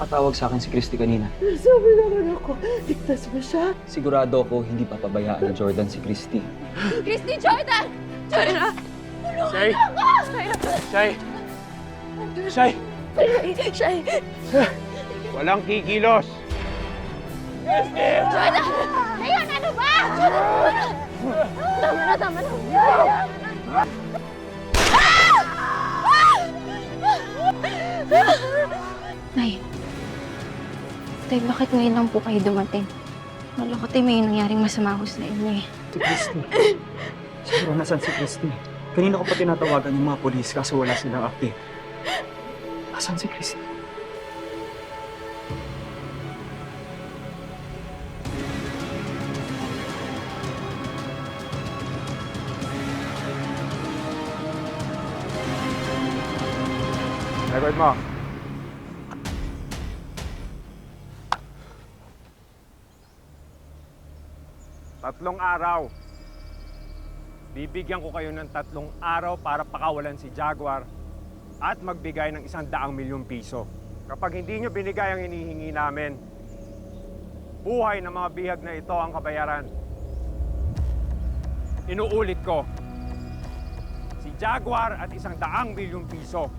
Patawag sa akin si Christy kanina. Sabi naman ako, ligtas ba siya? Sigurado ako hindi papabayaan ni Jordan si Christy. Christy, Jordan! Jordan! Shay! Shay! Shay! Siya Walang kikilos! Jordan! Ngayon, ano ba? Tama na. Nay, tay, bakit ngayon lang po kayo dumating? Wala ko, tay, may nangyaring masama ko sa inyo eh. Si Christy. Siguro nasan si Christy? Kanina ko pa tinatawagan yung mga polis kaso wala silang update. Asan si Christy? Record mo. Tatlong araw. Bibigyan ko kayo ng 3 araw para pakawalan si Jaguar at magbigay ng 100 milyong piso. Kapag hindi nyo binigay ang hinihingi namin, buhay ng mga bihag na ito ang kabayaran. Inuulit ko, si Jaguar at 100 milyong piso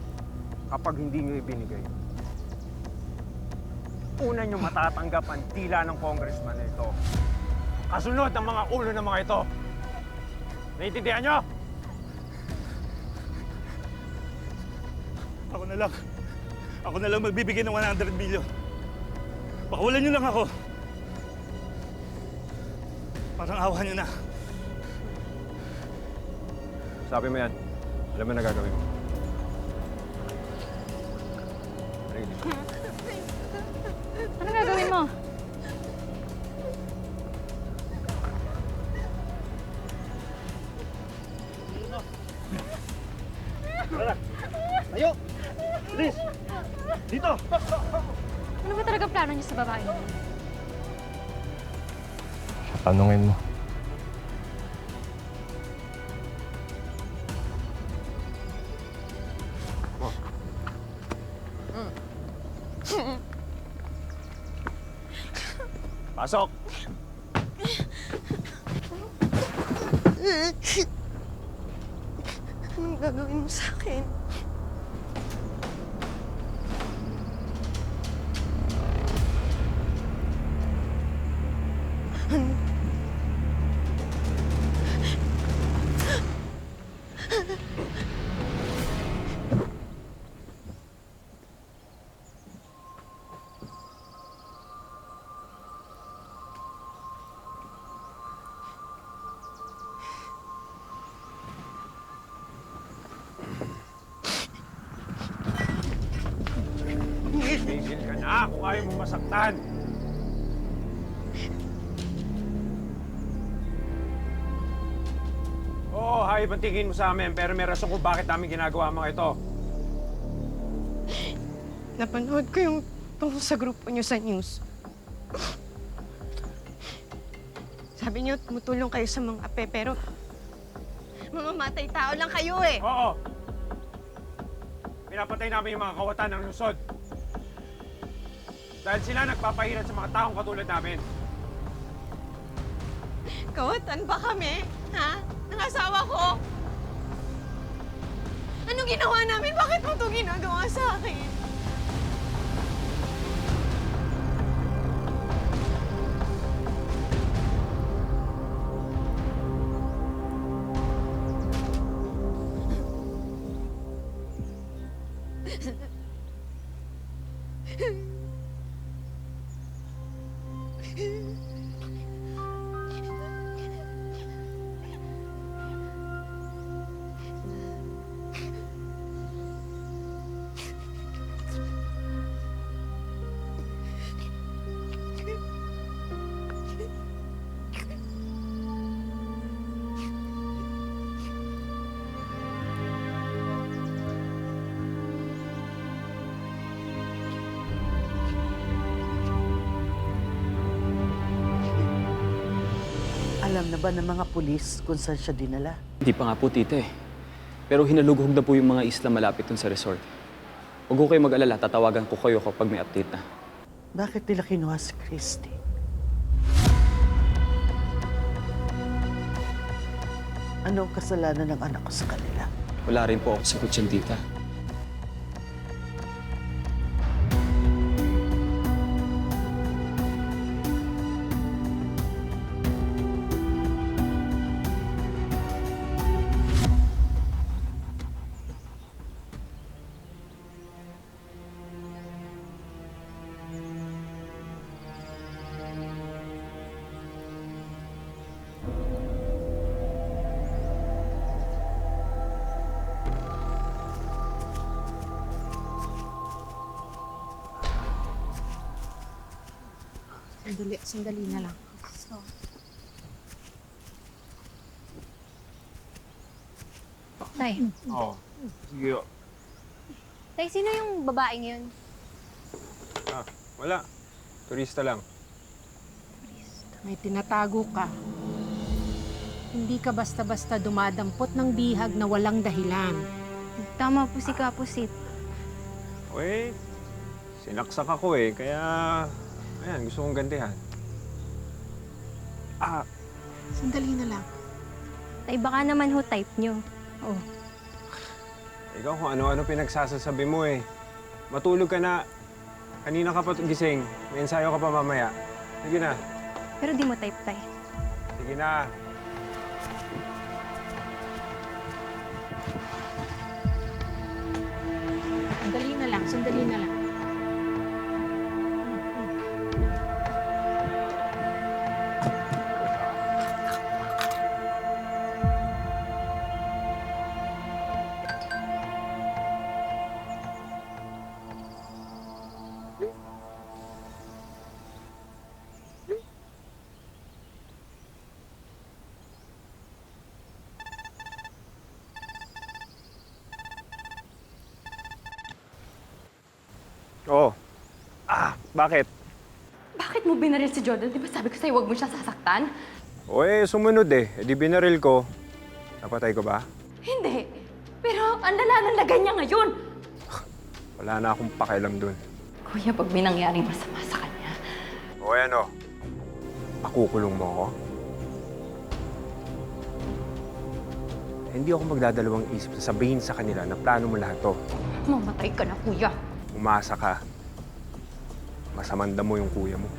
kapag hindi nyo ibinigay. Una nyo matatanggap ang tila ng congressman na ito. Kasunod ng mga ulo ng mga ito. Naiintindihan nyo? Ako na lang magbibigay ng 100 million. Pakawalan niyo lang ako. Parang awa niyo na. Sabi mo yan. Alam mo na gagawin mo. Ano gagawin mo? Tayo! Liz! Dito! Ano ba talaga plano niyo sa babae? Tanungin mo. Pasok! Anong gagawin mo sa akin? Tigil ka na kung ayaw mo masaktan. Oo, hayop ang tingin mo sa amin, pero may rason kung bakit namin ginagawa ang mga ito. Napanood ko yung tungkol sa grupo niyo sa news. Sabi niyo, tumutulong kayo sa mga ape, pero mamamatay tao lang kayo eh. Oo! Pinapatay namin yung mga kawatan ng lungsod. Dahil sila nagpapahirap sa mga taong katulad namin. Kawatan ba kami? Ha? Ng asawa ko? Anong ginawa namin? Bakit mo ito ginagawa sa akin? Alam na ba ng mga pulis kung saan siya dinala? Hindi pa nga po, tita eh. Pero hinalugog na po yung mga isla malapit dun sa resort. Huwag ko kayo mag-alala, tatawagan ko kayo kapag may update na. Bakit nila kinuha si Christy? Anong kasalanan ng anak ko sa kanila? Wala rin po ako sagot dyan, tita. Sandali na lang. Tay, Oo. Sige. Tay, sino yung babaeng yun? Wala. Turista lang. May tinatago ka. Hindi ka basta-basta dumadampot ng bihag na walang dahilan. Tama po si Kapusit. Wait. Sinaksak ako eh, kaya... Ayan, gusto kong gantihan. Sandali na lang. Tay, baka naman ho type nyo. Oh, Ikaw kung ano-ano pinagsasasabi mo eh. Matulog ka na. Kanina ka pa gising. May ensayo ka pa mamaya. Sige na. pero di mo type, Tay. Sige na. Sandali na lang, sandali na lang. Oo. Bakit? Bakit mo binaril si Jordan? Di ba sabi ko sa'yo, huwag mo siya sasaktan? O sumunod eh. E di binaril ko. Napatay ko ba? Hindi. Pero ang lala niya ngayon. Wala na akong pakialam dun. Kuya, pag may nangyaring masama sa kanya, O ano? Pakukulong mo ako? Hindi ako magdadalawang isip na sabihin sa kanila na plano mo lahat to. mamatay ka na, kuya. Umasa ka. Masamanda mo yung kuya mo.